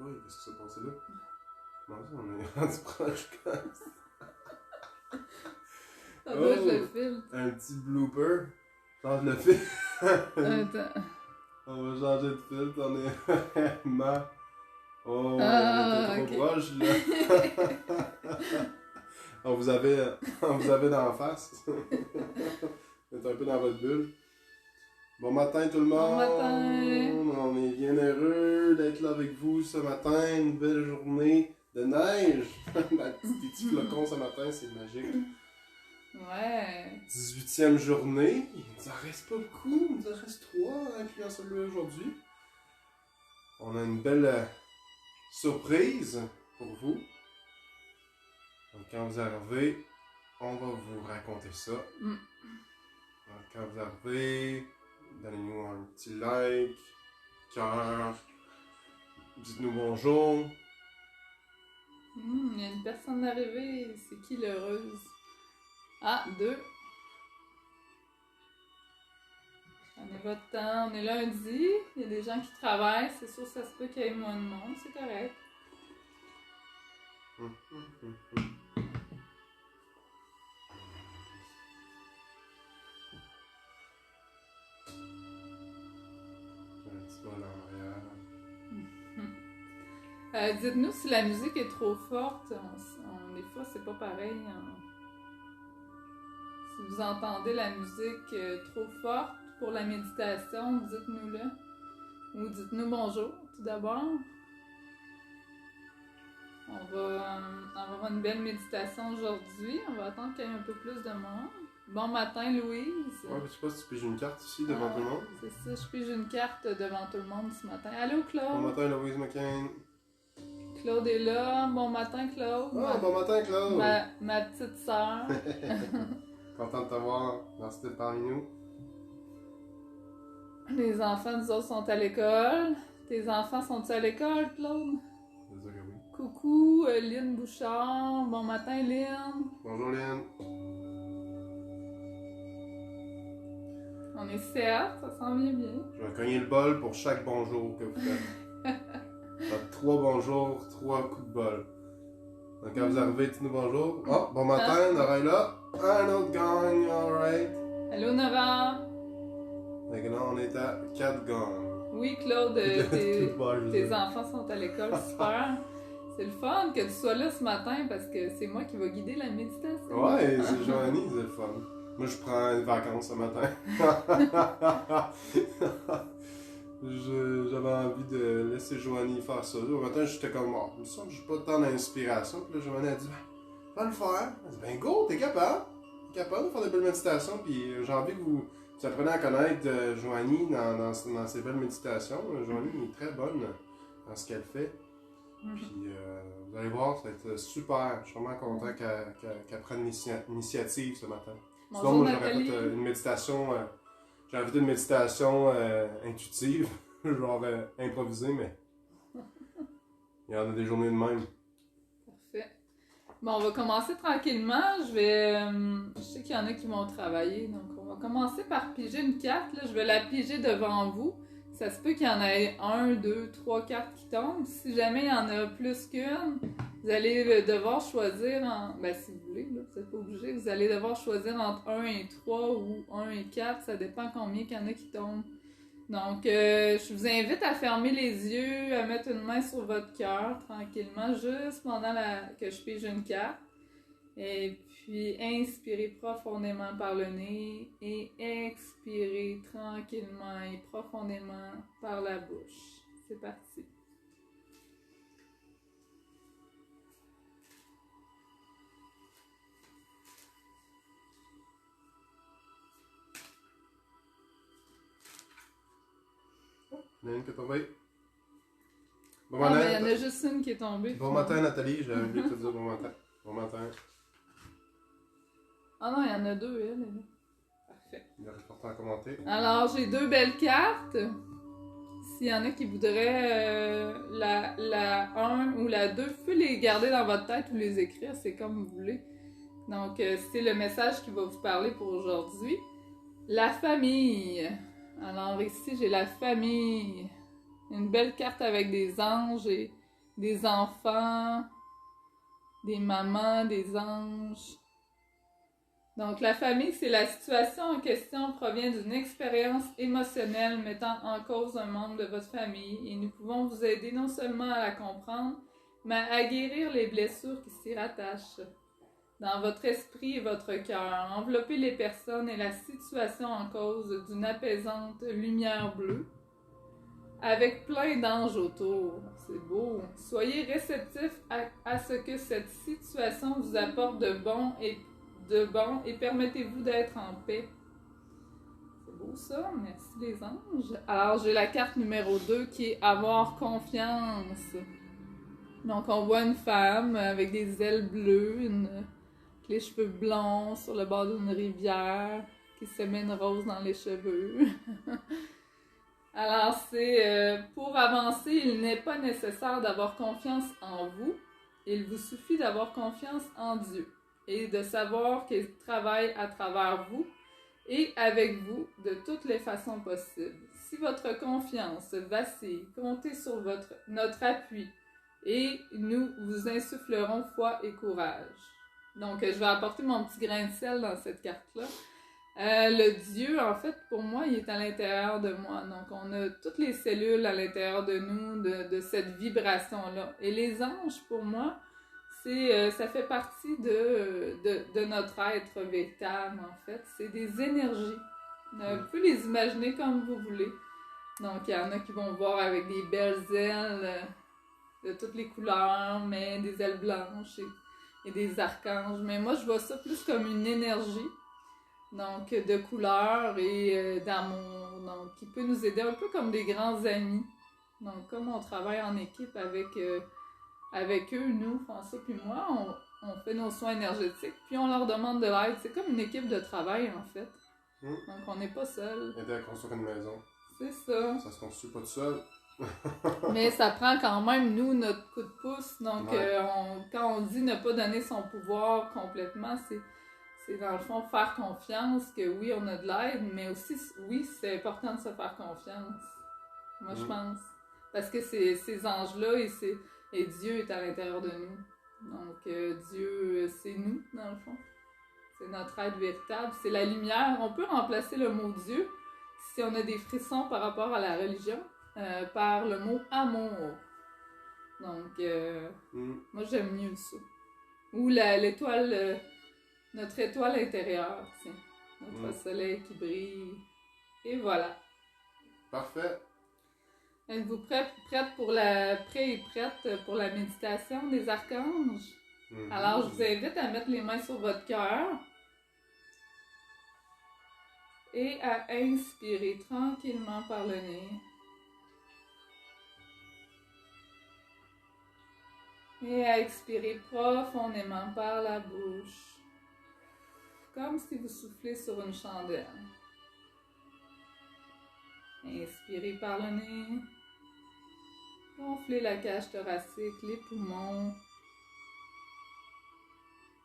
Oui, qu'est-ce qui s'est passé là? Comment ça, on est rendu proche comme ça? Ça doit être le filtre. Un petit blooper. Change le filtre. Attends. On va changer de filtre, on est vraiment... Oh, Ah, on était trop ok. proche, là. on vous avait d'en face. On est un peu dans votre bulle. Bon matin tout le monde! Bon matin! On est bien heureux d'être là avec vous ce matin. Une belle journée de neige. Des petits flocons ce matin, c'est magique. Ouais. 18e journée. Il nous en reste pas beaucoup. Il nous en reste 3, incluant celui-là aujourd'hui. On a une belle surprise pour vous. Donc quand vous arrivez, on va vous raconter ça. Mm. Donc quand vous arrivez, donnez-nous un petit like, cœur, dites-nous bonjour. Il y a une personne arrivée. C'est qui l'heureuse? Ah, 2. Prenez votre temps. On est lundi. Il y a des gens qui travaillent. C'est sûr, ça se peut qu'il y ait moins de monde. C'est correct. Un petit bol en arrière. Dites-nous si la musique est trop forte. Des fois, c'est pas pareil. Si vous entendez la musique trop forte pour la méditation, dites-nous-le. Ou dites-nous bonjour, tout d'abord. On va avoir une belle méditation aujourd'hui. On va attendre qu'il y ait un peu plus de monde. Bon matin, Louise. Ouais, je sais pas si tu piges une carte ici devant tout le monde. C'est ça, je pige une carte devant tout le monde ce matin. Allô, Claude? Bon matin, Louise McCain. Claude est là. Bon matin, Claude. Ah, bon matin, Claude. Ma petite sœur. Content de te voir. Merci d'être parmi nous. Les enfants, nous autres, sont à l'école. Tes enfants sont-ils à l'école, Claude? Je veux dire que oui. Coucou, Lynn Bouchard. Bon matin, Lynn. Bonjour, Lynn. On est 7, ça s'en vient bien. Je vais cogner le bol pour chaque bonjour que vous faites. Ça va être 3 bonjours, 3 coups de bol. Donc quand vous arrivez, dites-nous bonjour. Oh, bon matin, Nora est là. Un autre gang, alright. Allô, Nora. Maintenant, on est à 4 gangs. Oui, Claude, Tes tes enfants sont à l'école, super. C'est le fun que tu sois là ce matin parce que c'est moi qui vais guider la méditation. Ouais, c'est Joanie, c'est le fun. Moi, je prends une vacance ce matin. J'avais envie de laisser Joanie faire ça. Le matin, j'étais comme, oh, il me semble que j'ai pas tant d'inspiration. Puis là, Joanie a dit, ben, va le faire. Elle a dit, ben, go, t'es capable. T'es capable de faire des belles méditations. Puis j'ai envie que vous apprenez à connaître Joanie dans ses belles méditations. Joanie est très bonne dans ce qu'elle fait. Puis vous allez voir, ça va être super. Je suis vraiment content qu'elle prenne l'initiative ce matin. Bonjour, Sinon, moi, j'aurais Nathalie. fait une méditation. J'aurais fait une méditation intuitive, genre improvisée, mais il y en a des journées de même. Parfait. Bon, on va commencer tranquillement. Je sais qu'il y en a qui vont travailler, donc on va commencer par piger une carte. Là. Je vais la piger devant vous. Ça se peut qu'il y en ait 1, 2, 3 cartes qui tombent. Si jamais il y en a plus qu'une, vous allez devoir choisir, si vous voulez, là, vous n'êtes pas obligé, vous allez devoir choisir entre 1 et 3 ou 1 et 4, ça dépend combien qu'il y en a qui tombent. Donc, je vous invite à fermer les yeux, à mettre une main sur votre cœur tranquillement, juste pendant que je pige une carte. Et puis, inspirez profondément par le nez et expirez tranquillement et profondément par la bouche. C'est parti. Il y en a une qui est tombée. Bon Ah, matin. mais il y en a juste une qui est tombée. Bon matin, Nathalie. J'avais oublié de te dire bon matin. Bon matin. Ah non, il y en a deux, elle. Parfait. Il est important à commenter. Alors, j'ai 2 belles cartes. S'il y en a qui voudraient la 1 ou la 2, vous pouvez les garder dans votre tête ou les écrire, c'est comme vous voulez. Donc, c'est le message qui va vous parler pour aujourd'hui. La famille. Alors ici, j'ai la famille. Une belle carte avec des anges et des enfants, des mamans, des anges. Donc, la famille, c'est la situation en question provient d'une expérience émotionnelle mettant en cause un membre de votre famille et nous pouvons vous aider non seulement à la comprendre, mais à guérir les blessures qui s'y rattachent. Dans votre esprit et votre cœur, enveloppez les personnes et la situation en cause d'une apaisante lumière bleue, avec plein d'anges autour. C'est beau. Soyez réceptifs à ce que cette situation vous apporte de bon et permettez-vous d'être en paix. C'est beau ça, merci les anges. Alors j'ai la carte numéro 2 qui est avoir confiance. Donc on voit une femme avec des ailes bleues, avec les cheveux blonds sur le bord d'une rivière, qui se met une rose dans les cheveux. Alors c'est pour avancer, il n'est pas nécessaire d'avoir confiance en vous, il vous suffit d'avoir confiance en Dieu et de savoir qu'il travaille à travers vous et avec vous de toutes les façons possibles. Si votre confiance vacille, comptez sur notre appui et nous vous insufflerons foi et courage. Donc, je vais apporter mon petit grain de sel dans cette carte-là. Le Dieu, en fait, pour moi, il est à l'intérieur de moi. Donc, on a toutes les cellules à l'intérieur de nous, de cette vibration-là. Et les anges, pour moi, ça fait partie de notre être véritable, en fait. C'est des énergies. Vous pouvez les imaginer comme vous voulez. Donc, il y en a qui vont voir avec des belles ailes de toutes les couleurs, mais des ailes blanches et des archanges. Mais moi, je vois ça plus comme une énergie, donc de couleurs et d'amour, donc qui peut nous aider un peu comme des grands amis. Donc, comme on travaille en équipe avec eux, nous, François puis moi, on fait nos soins énergétiques, puis on leur demande de l'aide. C'est comme une équipe de travail, en fait. Donc, on n'est pas seul. Aider à construire une maison. C'est ça. Ça se construit pas tout seul. Mais ça prend quand même, nous, notre coup de pouce. Donc, Ouais. quand on dit ne pas donner son pouvoir complètement, c'est dans le fond faire confiance que oui, on a de l'aide, mais aussi, oui, c'est important de se faire confiance. Moi, je pense. Parce que ces anges-là et Dieu est à l'intérieur de nous. Donc, Dieu, c'est nous, dans le fond. C'est notre être véritable. C'est la lumière. On peut remplacer le mot Dieu si on a des frissons par rapport à la religion. Par le mot amour. Donc, moi j'aime mieux ça. Ou l'étoile, notre étoile intérieure, tiens. Notre soleil qui brille. Et voilà. Parfait. Êtes-vous prête pour la méditation des archanges? Alors, je vous invite à mettre les mains sur votre cœur et à inspirer tranquillement par le nez. Et à expirer profondément par la bouche, comme si vous soufflez sur une chandelle. Inspirez par le nez. Gonflez la cage thoracique, les poumons.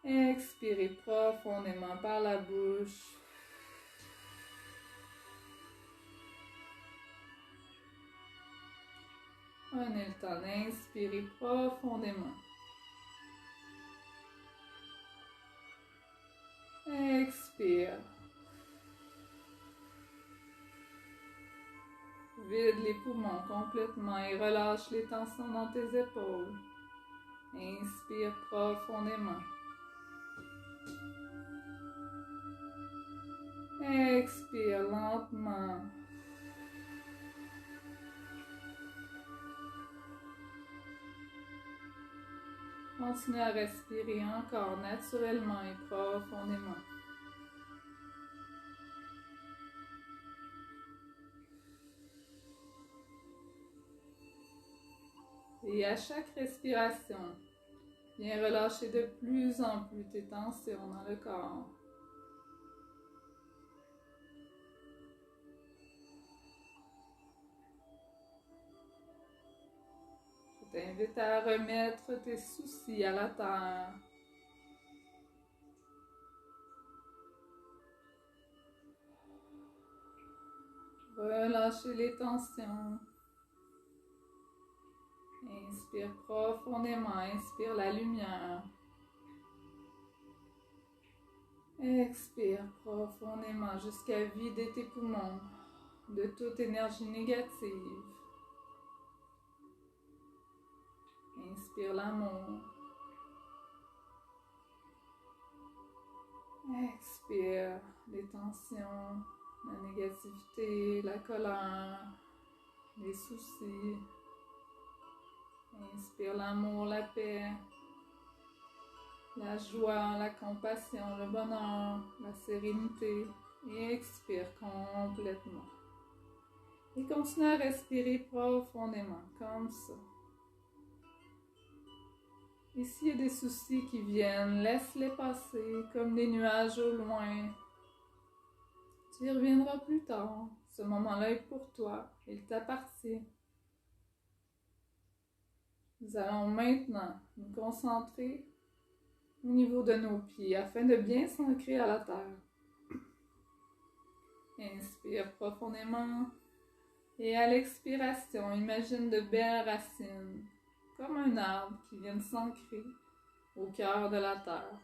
Expirez profondément par la bouche. Prenez le temps d'inspirer profondément. Expire. Vide les poumons complètement et relâche les tensions dans tes épaules. Inspire profondément. Expire lentement. Continuez à respirer encore naturellement et profondément. Et à chaque respiration, viens relâcher de plus en plus tes tensions dans le corps. Je t'invite à remettre tes soucis à la terre. Relâchez les tensions. Inspire profondément, inspire la lumière. Expire profondément jusqu'à vider tes poumons de toute énergie négative. Inspire l'amour. Expire les tensions, la négativité, la colère, les soucis. Inspire l'amour, la paix, la joie, la compassion, le bonheur, la sérénité. Et expire complètement. Et continue à respirer profondément, comme ça. Et s'il y a des soucis qui viennent, laisse-les passer comme des nuages au loin. Tu y reviendras plus tard. Ce moment-là est pour toi. Il t'appartient. Nous allons maintenant nous concentrer au niveau de nos pieds afin de bien s'ancrer à la terre. Inspire profondément. Et à l'expiration, imagine de belles racines, comme un arbre qui vient s'ancrer au cœur de la terre.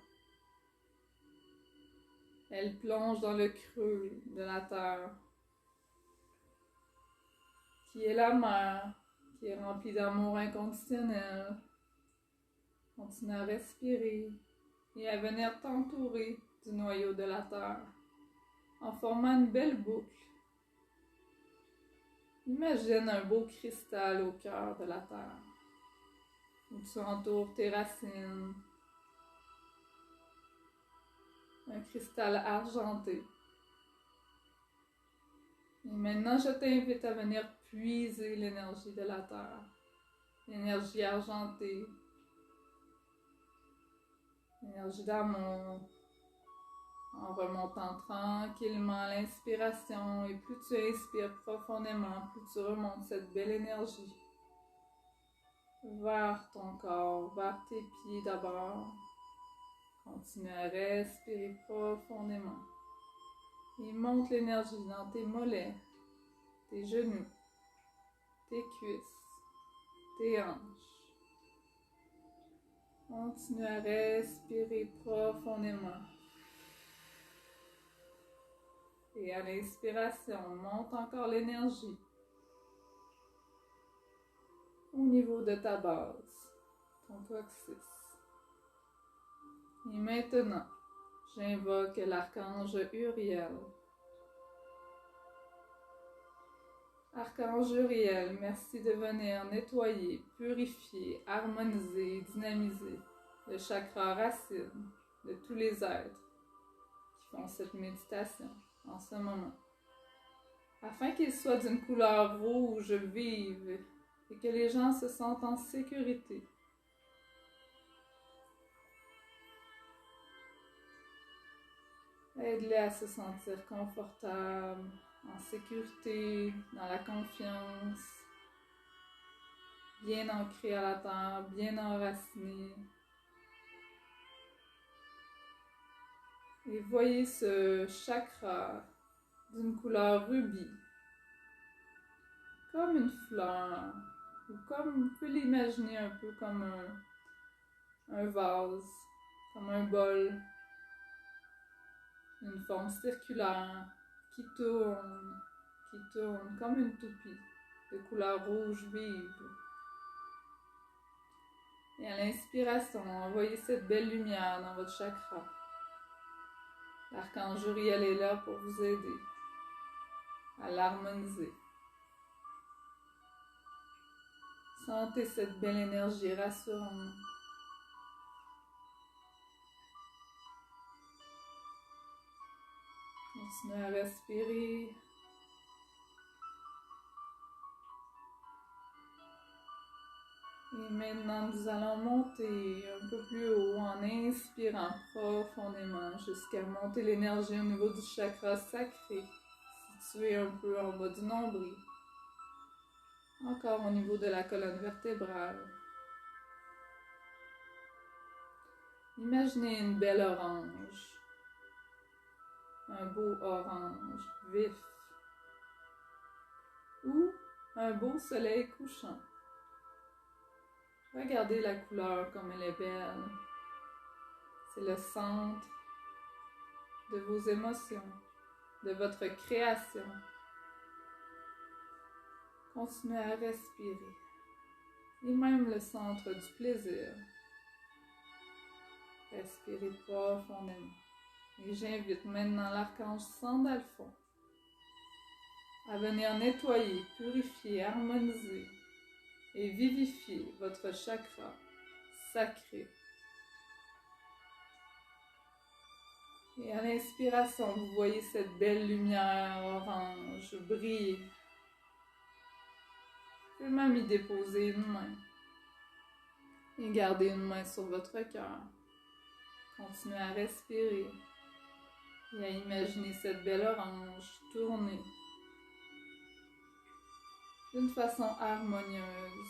Elle plonge dans le creux de la terre, qui est la mer, qui est remplie d'amour inconditionnel. Continue à respirer et à venir t'entourer du noyau de la terre, en formant une belle boucle. Imagine un beau cristal au cœur de la terre, où tu entoures tes racines. Un cristal argenté. Et maintenant, je t'invite à venir puiser l'énergie de la terre, l'énergie argentée, l'énergie d'amour, en remontant tranquillement à l'inspiration. Et plus tu inspires profondément, plus tu remontes cette belle énergie vers ton corps, vers tes pieds d'abord. Continue à respirer profondément. Et monte l'énergie dans tes mollets, tes genoux, tes cuisses, tes hanches. Continue à respirer profondément. Et à l'inspiration, monte encore l'énergie au niveau de ta base, ton coccyx. Et maintenant, j'invoque l'archange Uriel. Archange Uriel, merci de venir nettoyer, purifier, harmoniser, dynamiser le chakra racine de tous les êtres qui font cette méditation en ce moment, afin qu'il soit d'une couleur rouge vive et que les gens se sentent en sécurité. Aide-les à se sentir confortables, en sécurité, dans la confiance, bien ancrés à la terre, bien enracinés. Et voyez ce chakra d'une couleur rubis, comme une fleur, ou comme, vous pouvez l'imaginer un peu comme un vase, comme un bol, une forme circulaire qui tourne, comme une toupie de couleur rouge vive. Et à l'inspiration, envoyez cette belle lumière dans votre chakra. L'archange Uriel est là pour vous aider à l'harmoniser. Sentez cette belle énergie rassurante. Continuez à respirer. Et maintenant, nous allons monter un peu plus haut en inspirant profondément jusqu'à monter l'énergie au niveau du chakra sacré, situé un peu en bas du nombril. Encore au niveau de la colonne vertébrale. Imaginez une belle orange, un beau orange vif, ou un beau soleil couchant. Regardez la couleur comme elle est belle. C'est le centre de vos émotions, de votre création. Continuez à respirer. Et même le centre du plaisir. Respirez profondément. Et j'invite maintenant l'archange Sandalphon à venir nettoyer, purifier, harmoniser et vivifier votre chakra sacré. Et à l'inspiration, vous voyez cette belle lumière orange briller. Vous pouvez même y déposer une main. Et gardez une main sur votre cœur. Continuez à respirer et à imaginer cette belle orange tourner d'une façon harmonieuse.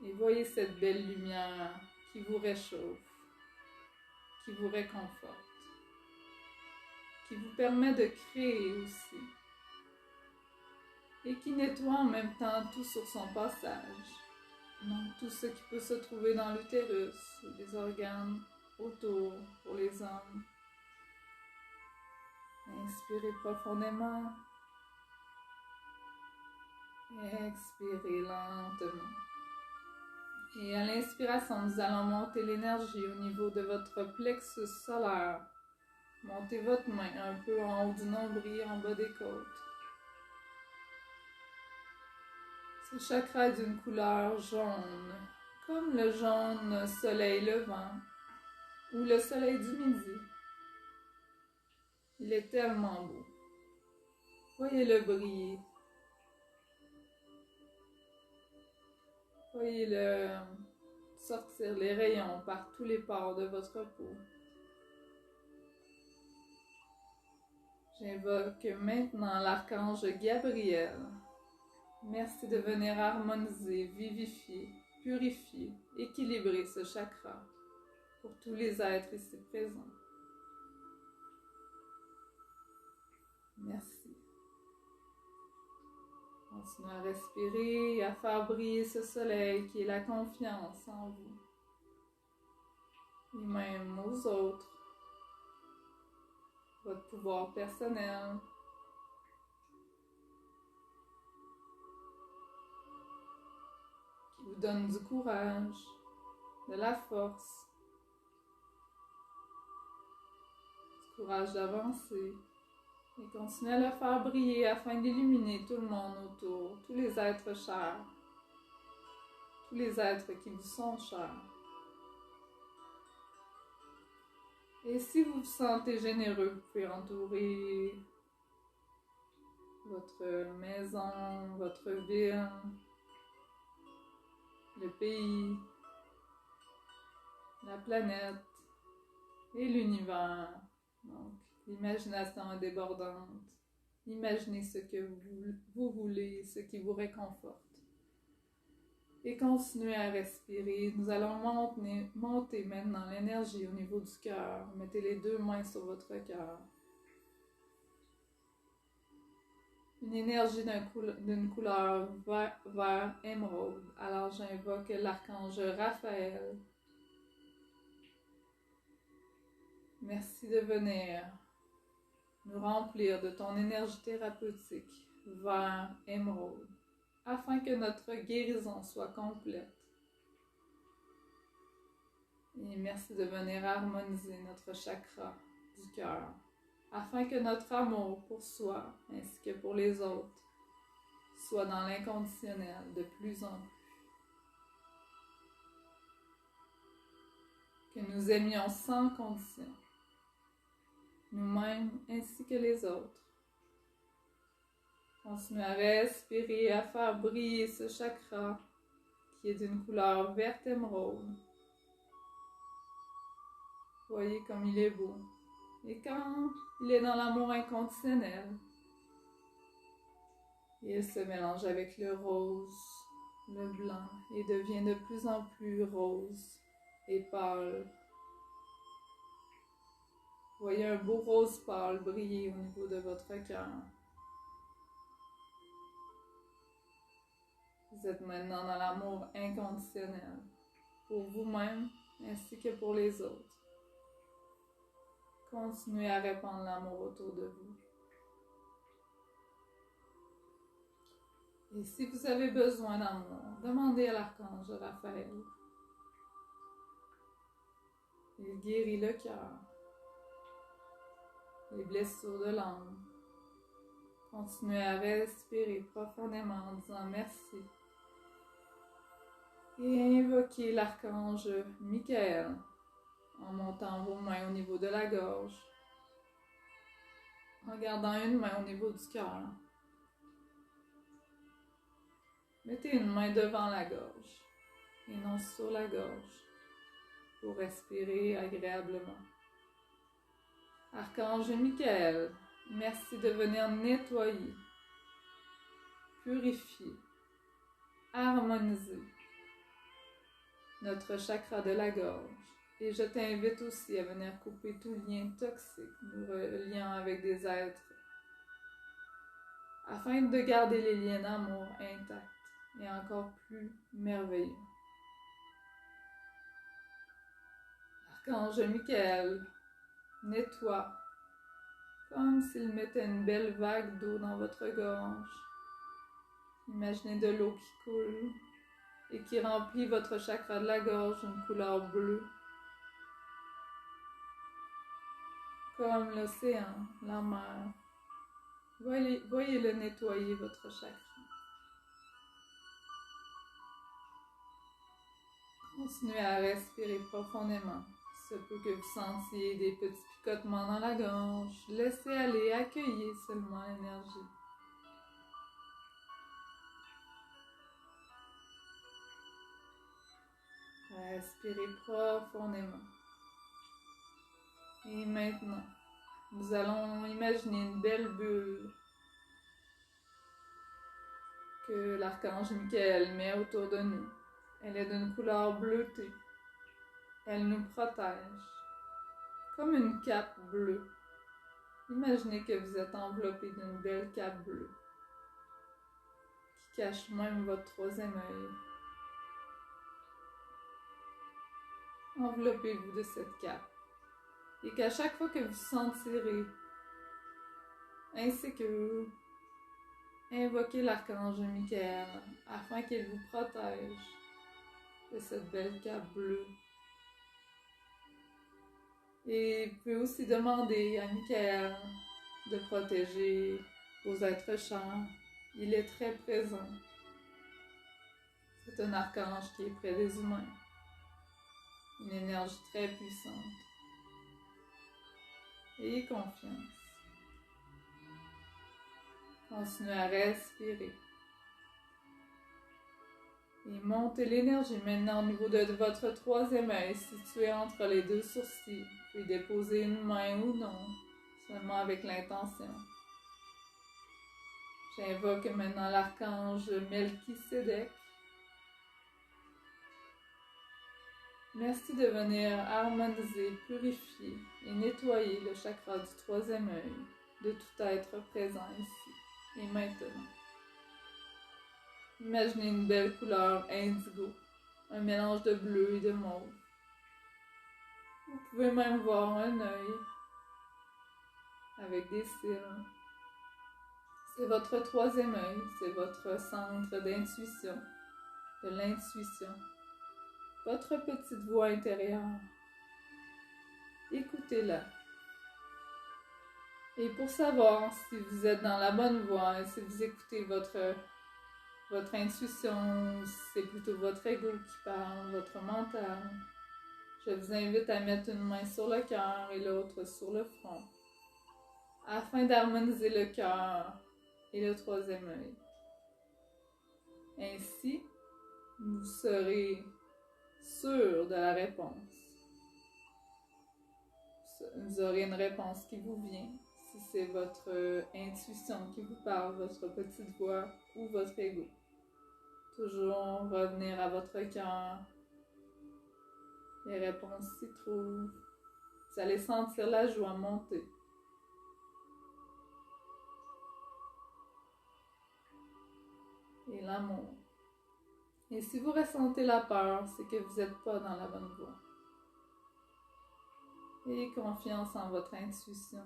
Et voyez cette belle lumière qui vous réchauffe, qui vous réconforte, qui vous permet de créer aussi et qui nettoie en même temps tout sur son passage. Donc tout ce qui peut se trouver dans l'utérus, les organes autour pour les hommes. Inspirez profondément. Expirez lentement. Et à l'inspiration, nous allons monter l'énergie au niveau de votre plexus solaire. Montez votre main un peu en haut du nombril, en bas des côtes. Ce chakra est d'une couleur jaune, comme le jaune soleil levant ou le soleil du midi. Il est tellement beau. Voyez-le briller. Voyez-le sortir les rayons par tous les pores de votre peau. J'invoque maintenant l'archange Gabriel. Merci de venir harmoniser, vivifier, purifier, équilibrer ce chakra pour tous les êtres ici présents. Merci. Continuez à respirer et à faire briller ce soleil qui est la confiance en vous. Et même aux autres. Votre pouvoir personnel. Qui vous donne du courage, de la force. Du courage d'avancer. Et continuez à le faire briller afin d'illuminer tout le monde autour, tous les êtres chers, tous les êtres qui vous sont chers. Et si vous vous sentez généreux, vous pouvez entourer votre maison, votre ville, le pays, la planète et l'univers. Donc, l'imagination est débordante. Imaginez ce que vous voulez, ce qui vous réconforte. Et continuez à respirer. Nous allons monter maintenant l'énergie au niveau du cœur. Mettez les deux mains sur votre cœur. Une énergie d'une couleur vert émeraude. Alors j'invoque l'archange Raphaël. Merci de venir nous remplir de ton énergie thérapeutique vert émeraude, afin que notre guérison soit complète. Et merci de venir harmoniser notre chakra du cœur, afin que notre amour pour soi, ainsi que pour les autres, soit dans l'inconditionnel de plus en plus. Que nous aimions sans condition, nous-mêmes ainsi que les autres. Continuez à respirer et à faire briller ce chakra qui est d'une couleur verte émeraude. Voyez comme il est beau. Et quand il est dans l'amour inconditionnel, il se mélange avec le rose, le blanc et devient de plus en plus rose et pâle. Voyez un beau rose pâle briller au niveau de votre cœur. Vous êtes maintenant dans l'amour inconditionnel. pour vous-même ainsi que pour les autres. Continuez à répandre l'amour autour de vous. Et si vous avez besoin d'amour, demandez à l'archange Raphaël. Il guérit le cœur, les blessures de l'âme. Continuez à respirer profondément en disant merci. Et invoquez l'archange Michael en montant vos mains au niveau de la gorge, en gardant une main au niveau du cœur. Mettez une main devant la gorge et non sur la gorge pour respirer agréablement. Archange Michael, merci de venir nettoyer, purifier, harmoniser notre chakra de la gorge. Et je t'invite aussi à venir couper tout lien toxique nous reliant avec des êtres afin de garder les liens d'amour intacts et encore plus merveilleux. Archange Michael nettoie comme s'il mettait une belle vague d'eau dans votre gorge. Imaginez de l'eau qui coule et qui remplit votre chakra de la gorge d'une couleur bleue. Comme l'océan, la mer. Voyez-le nettoyer votre chakra. Continuez à respirer profondément. Il se peut que vous sentiez des petits picotements dans la gorge. Laissez aller, accueillez seulement l'énergie. Respirez profondément. Et maintenant, nous allons imaginer une belle bulle que l'archange Michael met autour de nous. Elle est d'une couleur bleutée. Elle nous protège, comme une cape bleue. Imaginez que vous êtes enveloppé d'une belle cape bleue, qui cache même votre troisième œil. Enveloppez-vous de cette cape, et qu'à chaque fois que vous sentirez insécure, invoquez l'archange Michael afin qu'il vous protège de cette belle cape bleue. Et vous pouvez aussi demander à Michael de protéger vos êtres chers. Il est très présent. C'est un archange qui est près des humains. Une énergie très puissante. Ayez confiance. Continuez à respirer. Et montez l'énergie maintenant au niveau de votre troisième œil, situé entre les deux sourcils. Vous pouvez déposer une main ou non, seulement avec l'intention. J'invoque maintenant l'archange Melchisédek. Merci de venir harmoniser, purifier et nettoyer le chakra du troisième œil de tout être présent ici et maintenant. Imaginez une belle couleur indigo, un mélange de bleu et de mauve. Vous pouvez même voir un œil avec des cils. C'est votre troisième œil, c'est votre centre d'intuition, de l'intuition. Votre petite voix intérieure. Écoutez-la. Et pour savoir si vous êtes dans la bonne voie et si vous écoutez votre intuition, c'est plutôt votre ego qui parle, votre mental, je vous invite à mettre une main sur le cœur et l'autre sur le front, afin d'harmoniser le cœur et le troisième œil. Ainsi, vous serez sûr de la réponse. Vous aurez une réponse qui vous vient, si c'est votre intuition qui vous parle, votre petite voix ou votre ego. Toujours revenir à votre cœur. Les réponses s'y trouvent. Vous allez sentir la joie monter. Et l'amour. Et si vous ressentez la peur, c'est que vous n'êtes pas dans la bonne voie. Ayez confiance en votre intuition.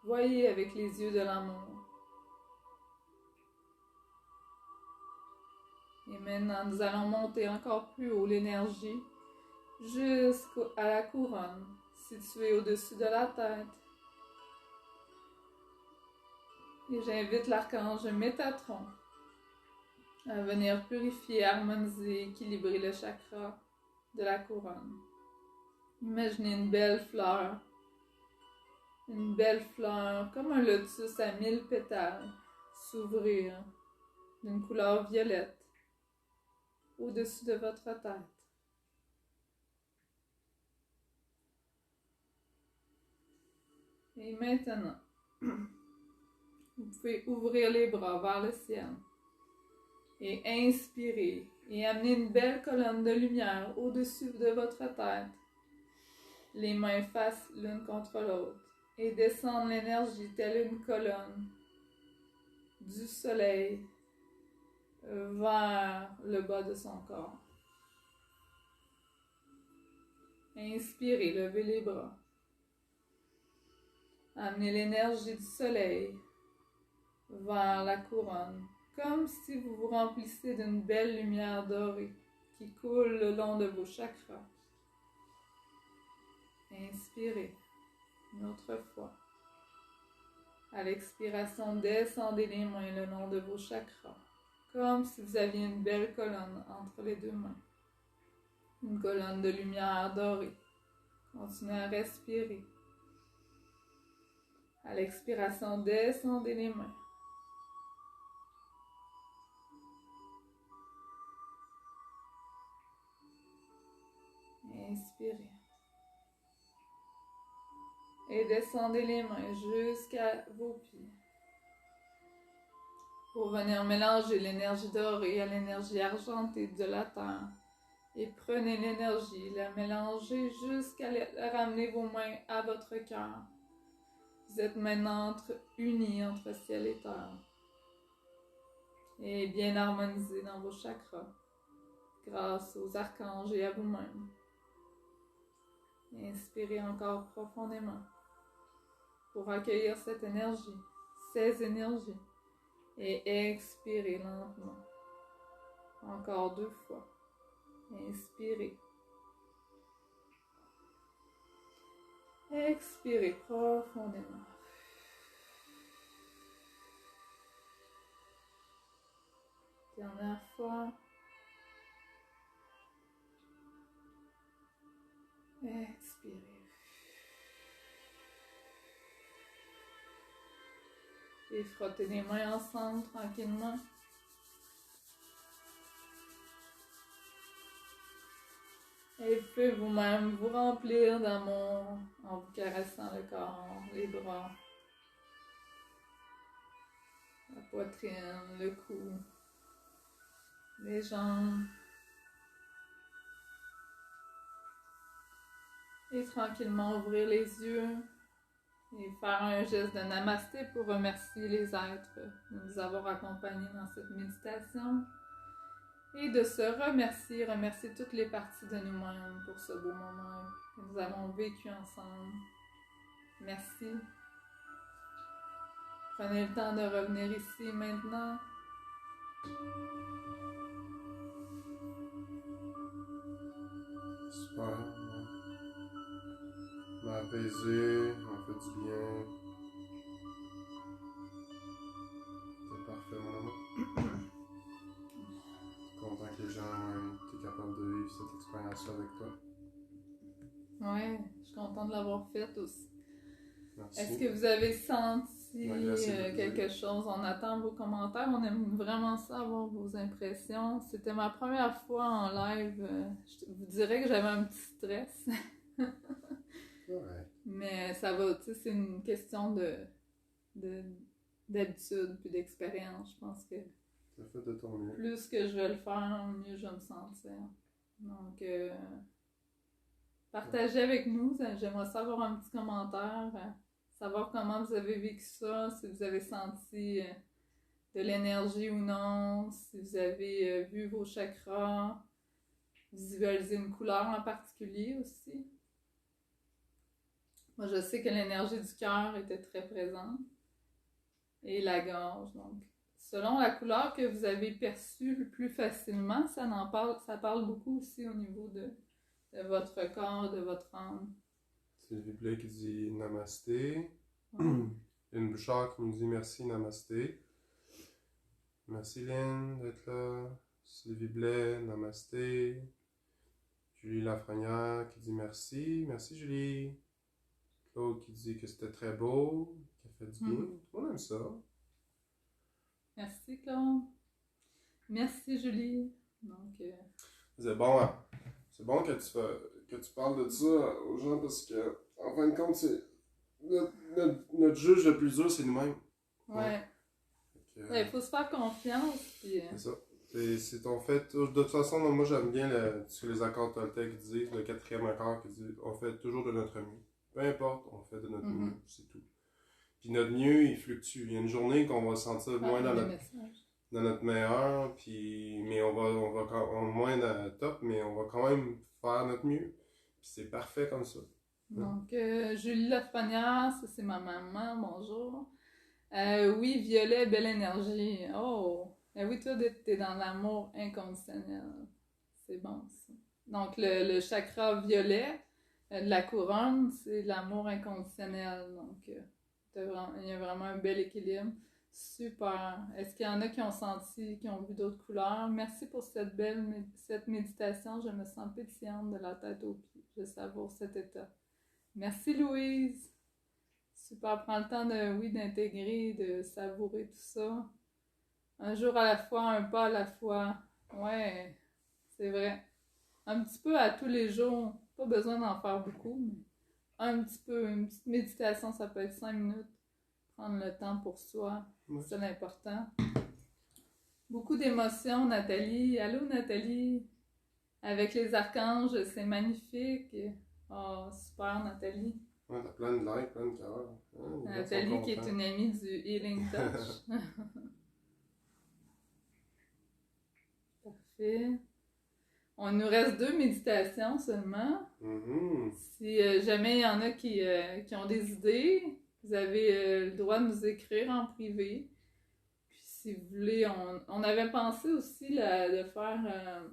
Voyez avec les yeux de l'amour. Et maintenant, nous allons monter encore plus haut l'énergie jusqu'à la couronne située au-dessus de la tête. Et j'invite l'archange Métatron à venir purifier, harmoniser, équilibrer le chakra de la couronne. Imaginez une belle fleur comme un lotus à 1000 pétales s'ouvrir d'une couleur violette au-dessus de votre tête. Et maintenant, vous pouvez ouvrir les bras vers le ciel et inspirer et amener une belle colonne de lumière au-dessus de votre tête. Les mains face l'une contre l'autre et descendre l'énergie telle une colonne du soleil vers le bas de son corps. Inspirez, levez les bras. Amenez l'énergie du soleil vers la couronne, comme si vous vous remplissez d'une belle lumière dorée qui coule le long de vos chakras. Inspirez, une autre fois. À l'expiration, descendez les mains le long de vos chakras, comme si vous aviez une belle colonne entre les deux mains. Une colonne de lumière dorée. Continuez à respirer. À l'expiration, descendez les mains. Inspirez. Et descendez les mains jusqu'à vos pieds. Pour venir mélanger l'énergie dorée à l'énergie argentée de la terre. Et prenez l'énergie, la mélangez jusqu'à ramener vos mains à votre cœur. Vous êtes maintenant unis entre ciel et terre. Et bien harmonisés dans vos chakras. Grâce aux archanges et à vous-même. Inspirez encore profondément pour accueillir cette énergie, ces énergies, et expirez lentement. Encore 2 fois. Inspirez. Expirez profondément. Dernière fois. Expirez. Et frottez les mains ensemble tranquillement. Et vous pouvez vous-même vous remplir d'amour en vous caressant le corps, les bras, la poitrine, le cou, les jambes. Et tranquillement ouvrir les yeux et faire un geste de namasté pour remercier les êtres de nous avoir accompagnés dans cette méditation. Et de se remercier toutes les parties de nous-mêmes pour ce beau moment que nous avons vécu ensemble. Merci. Prenez le temps de revenir ici maintenant. Super. M'apaiser, on fait du bien. C'est parfait, mon amour. Content que les gens aient été capables de vivre cette expérience-là avec toi. Ouais, je suis contente de l'avoir faite aussi. Merci. Est-ce que vous avez senti Ouais, quelque chose? On attend vos commentaires. On aime vraiment ça, avoir vos impressions. C'était ma première fois en live. Je vous dirais que j'avais un petit stress. Ouais. Mais ça va, tu sais, c'est une question d'habitude puis d'expérience. Je pense que T'as fait de ton mieux. plus que je vais le faire, mieux je vais me sentir. Donc, partagez avec nous. J'aimerais savoir un petit commentaire. Savoir comment vous avez vécu ça, si vous avez senti de l'énergie ou non, si vous avez vu vos chakras, visualiser une couleur en particulier aussi. Moi, je sais que l'énergie du cœur était très présente et la gorge. Donc, selon la couleur que vous avez perçue le plus facilement, ça parle beaucoup aussi au niveau de votre corps, de votre âme. Sylvie Blais qui dit Namasté. Ouais. Lynn Bouchard qui me dit merci, Namasté. Merci Lynn d'être là. Sylvie Blais, Namasté. Julie Lafrenière qui dit merci. Merci Julie. Claude qui dit que c'était très beau, qui a fait du bien. Tout le monde aime ça. Merci Claude. Merci Julie. Donc, C'est bon que tu parles de ça aux gens parce que, en fin de compte, c'est notre juge le plus dur, c'est nous-mêmes. ouais. Il faut se faire confiance. Puis, C'est ça. C'est en fait, de toute façon, moi j'aime bien sur les accords Toltec qui disent, le 4e accord qui dit on fait toujours de notre mieux. Peu importe, on fait de notre mieux, c'est tout. Puis notre mieux, il fluctue. Il y a une journée qu'on va se sentir moins dans notre meilleur, mais on va moins dans le top, mais on va quand même faire notre mieux. Puis c'est parfait comme ça. Donc, Julie Lafrenière, ça c'est ma maman, bonjour. Oui, Violet, belle énergie. Oh! Oui, toi, t'es dans l'amour inconditionnel. C'est bon, ça. Donc, le chakra violet de la couronne, c'est l'amour inconditionnel. Donc, il y a vraiment un bel équilibre. Super! Est-ce qu'il y en a qui ont senti, qui ont vu d'autres couleurs? Merci pour cette méditation. Je me sens pétillante de la tête aux pieds. Je savoure cet état. Merci, Louise! Super, prends le temps d'intégrer, de savourer tout ça. Un jour à la fois, un pas à la fois. Ouais, c'est vrai. Un petit peu à tous les jours. Pas besoin d'en faire beaucoup, mais un petit peu. Une petite méditation, ça peut être 5 minutes. Prendre le temps pour soi, c'est l'important. Beaucoup d'émotions, Nathalie. Allô, Nathalie? Avec les archanges, c'est magnifique. Oh, super, Nathalie. Ouais, t'as plein de likes, plein de cœurs. Nathalie qui est une amie du Healing Touch. Parfait. On nous reste 2 méditations seulement. Si jamais il y en a qui ont des idées, vous avez le droit de nous écrire en privé. Puis si vous voulez, on avait pensé aussi de faire...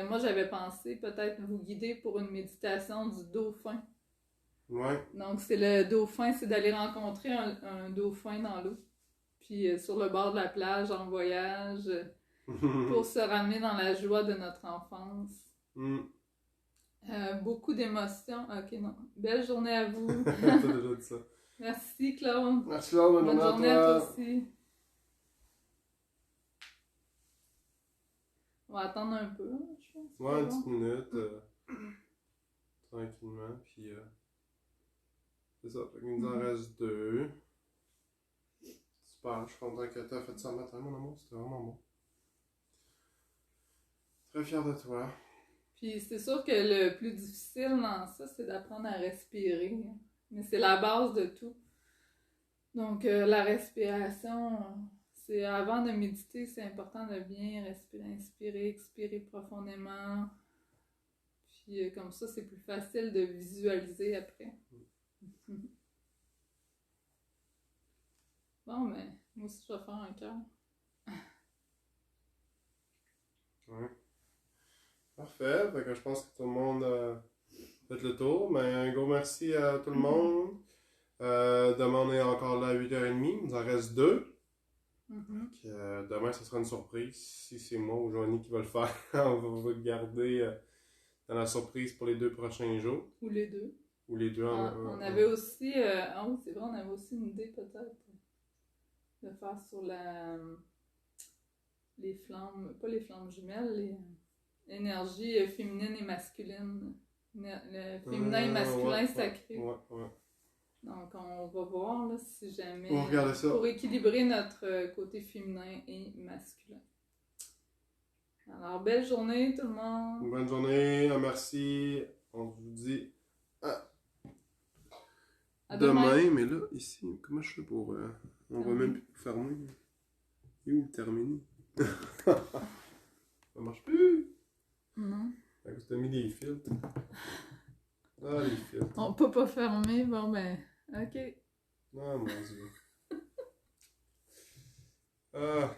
moi j'avais pensé peut-être vous guider pour une méditation du dauphin. Ouais. Donc, c'est le dauphin, c'est d'aller rencontrer un dauphin dans l'eau. Puis sur le bord de la plage, en voyage, pour se ramener dans la joie de notre enfance. Beaucoup d'émotions. Ok, non. Belle journée à vous. T'as déjà dit ça. Merci, Claude. Merci, Claude. Bonne journée à toi aussi. On va attendre un peu, je pense. Ouais, une petite minute. Tranquillement. Puis... c'est ça, il nous en reste 2. Super, je suis content que tu aies fait ça le matin, mon amour, c'était vraiment bon. Très fier de toi. Puis c'est sûr que le plus difficile dans ça, c'est d'apprendre à respirer. Mais c'est la base de tout. Donc la respiration, c'est avant de méditer, c'est important de bien respirer, inspirer, expirer profondément. Puis comme ça, c'est plus facile de visualiser après. Bon, mais moi aussi, je vais faire un cœur. Ouais. Parfait. Fait que je pense que tout le monde a fait le tour. Mais un gros merci à tout le monde. Demain, on est encore là à 8h30. Il nous en reste 2. Demain, ce sera une surprise. Si c'est moi ou Joanie qui va le faire, on va vous garder dans la surprise pour les 2 prochains jours. Ou les 2. Ou les 2 on avait aussi... oui, c'est vrai, on avait aussi une idée peut-être de faire sur les flammes... Pas les flammes jumelles, les énergies féminines et masculines. Le féminin et masculin sacré. Ouais. Donc, on va voir là, si jamais... On regarde ça. Pour équilibrer notre côté féminin et masculin. Alors, belle journée tout le monde! Bonne journée, merci. On vous dit à demain. Mais là, ici, comment je fais pour... on va même plus fermer. Et où le terminer? Ça marche plus! Non. Fait que t'as mis des filtres. Ah, les filtres. On peut pas fermer, bon ben, ok. Ah, mon Dieu. Ah.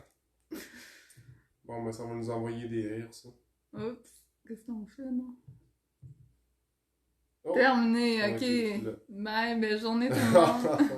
Bon, ben ça va nous envoyer des rires, ça. Oups, qu'est-ce qu'on fait, non? Oh. Terminé, Ok, ok. là. Bye, belle journée tout le monde.